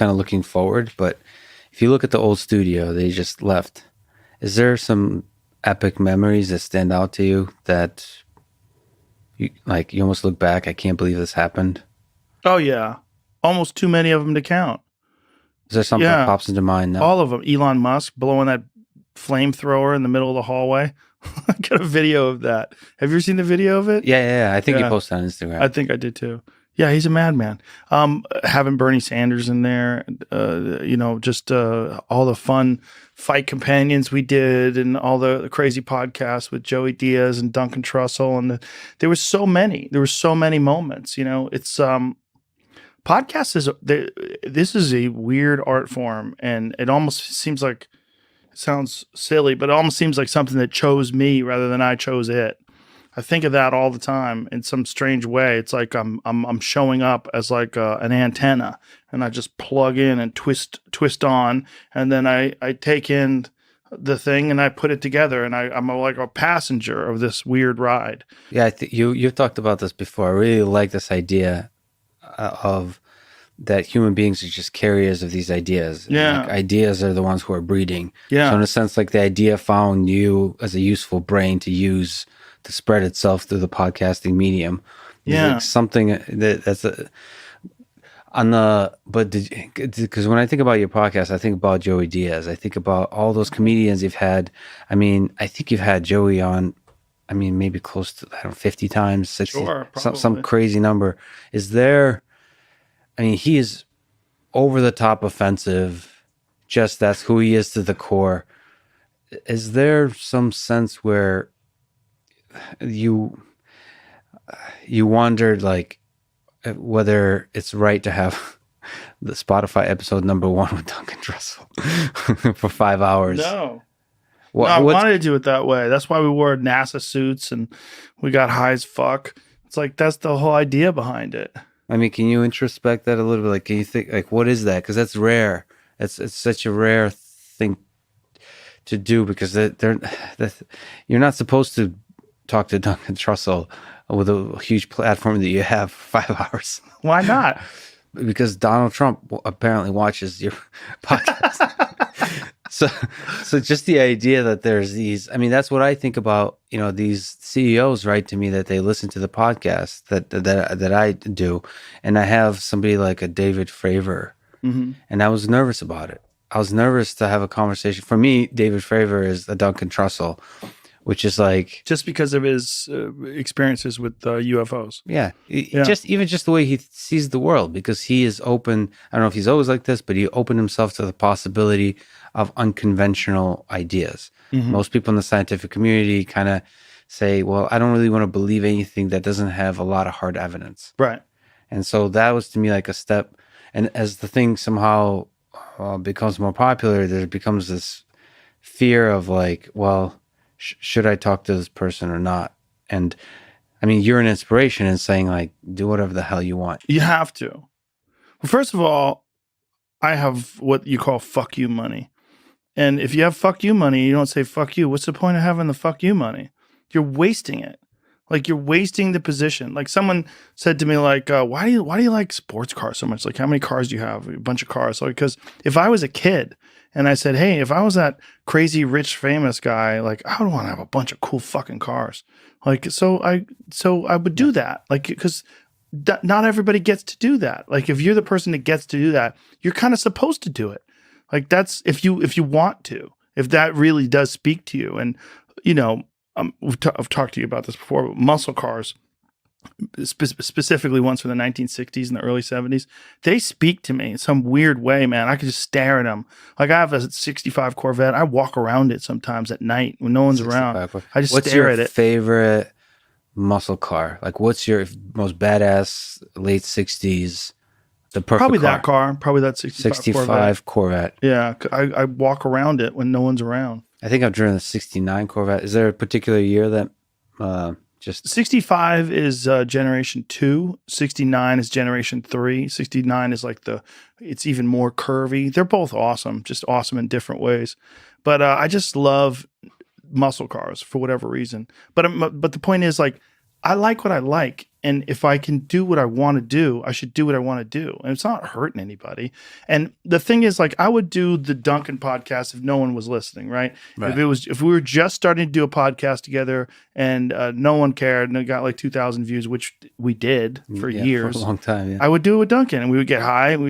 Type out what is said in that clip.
kind of looking forward. But if you look at the old studio they just left, is there some epic memories that stand out to you that you almost look back, I can't believe this happened? Oh yeah, almost too many of them to count. Is there something that Yeah, pops into mind now? all of them. Elon Musk blowing that flamethrower in the middle of the hallway. I got a video of that. Have you ever seen the video of it? Yeah. I think you Yeah, posted on Instagram. I think I did too. Yeah, he's a madman. Having Bernie Sanders in there, just all the fun fight companions we did, and all the crazy podcasts with Joey Diaz and Duncan Trussell, and there was so many. There were so many moments. It's podcast is this is a weird art form, and it almost seems like it sounds silly, but it almost seems like something that chose me rather than I chose it. I think of that all the time in some strange way. It's like I'm showing up as like an antenna, and I just plug in and twist on, and then I take in the thing and I put it together, and I'm like a passenger of this weird ride. Yeah, I think you've talked about this before. I really like this idea of that human beings are just carriers of these ideas. And, Yeah, like, ideas are the ones who are breeding. So in yeah, a sense, like the idea found you as a useful brain to use to spread itself through the podcasting medium. It's yeah. like something that's on the, but because when I think about your podcast, I think about Joey Diaz. I think about all those comedians you've had. I mean, I think you've had Joey on, I mean, maybe close to, I don't know, 50 times, 60, Sure, some probably. crazy number. Is there, I mean, he is over the top offensive. Just that's who he is to the core. Is there some sense where you wondered like whether it's right to have the Spotify episode #1 with Duncan Trussell for 5 hours? No. What, No, I what's wanted to do it that way. That's why we wore NASA suits and we got high as fuck. It's like that's the whole idea behind it. I mean, can you introspect that a little bit? Like, can you think like what is that? Because that's rare. It's such a rare thing to do because you're not supposed to talk to Duncan Trussell with a huge platform that you have for 5 hours. Why not? Because Donald Trump apparently watches your podcast. so just the idea that there's these, I mean, that's what I think about, these CEOs write to me that they listen to the podcast that I do. And I have somebody like a David Fravor, and I was nervous about it. I was nervous to have a conversation. For me, David Fravor is a Duncan Trussell, which is like, Just because of his experiences with UFOs. yeah, Yeah. just the way he sees the world, because he is open. I don't know if he's always like this, but he opened himself to the possibility of unconventional ideas. Most people in the scientific community kind of say, well, I don't really want to believe anything that doesn't have a lot of hard evidence. Right. And so that was to me like a step. And as the thing somehow becomes more popular, there becomes this fear of like, well, should I talk to this person or not? And I mean, you're an inspiration in saying like, do whatever the hell you want. You have to. Well, first of all, I have what you call fuck you money. And if you have fuck you money, you don't say fuck you. What's the point of having the fuck you money? You're wasting it. Like you're wasting the position. Like someone said to me, like, why do you like sports cars so much? Like, how many cars do you have? A bunch of cars. So because if I was a kid and I said, hey, if I was that crazy rich famous guy, like I would want to have a bunch of cool fucking cars. Like so I would do that. Like because not everybody gets to do that. Like if you're the person that gets to do that, you're kind of supposed to do it. Like that's if you want to, if that really does speak to you. And I've talked to you about this before. But muscle cars, specifically ones from the 1960s and the early 70s, they speak to me in some weird way, man. I could just stare at them. Like I have a 65 Corvette. I walk around it sometimes at night when no one's around. I just stare at it. What's your favorite muscle car? Like what's your most badass late 60s? The perfect Probably car. that car. Probably that 65 Corvette. Yeah, I walk around it when no one's around. I think I've driven a 69 Corvette. Is there a particular year that just 65 is generation 2, 69 is generation 3. 69 is like it's even more curvy. They're both awesome, just awesome in different ways. But I just love muscle cars for whatever reason. But the point is, like, I like what I like, And if I can do what I want to do, I should do what I want to do. And it's not hurting anybody. And the thing is, like, I would do the Duncan podcast if no one was listening, right? Right. If we were just starting to do a podcast together and no one cared and it got like 2,000 views, which we did for years, for a long time. Yeah. I would do it with Duncan and we would get high.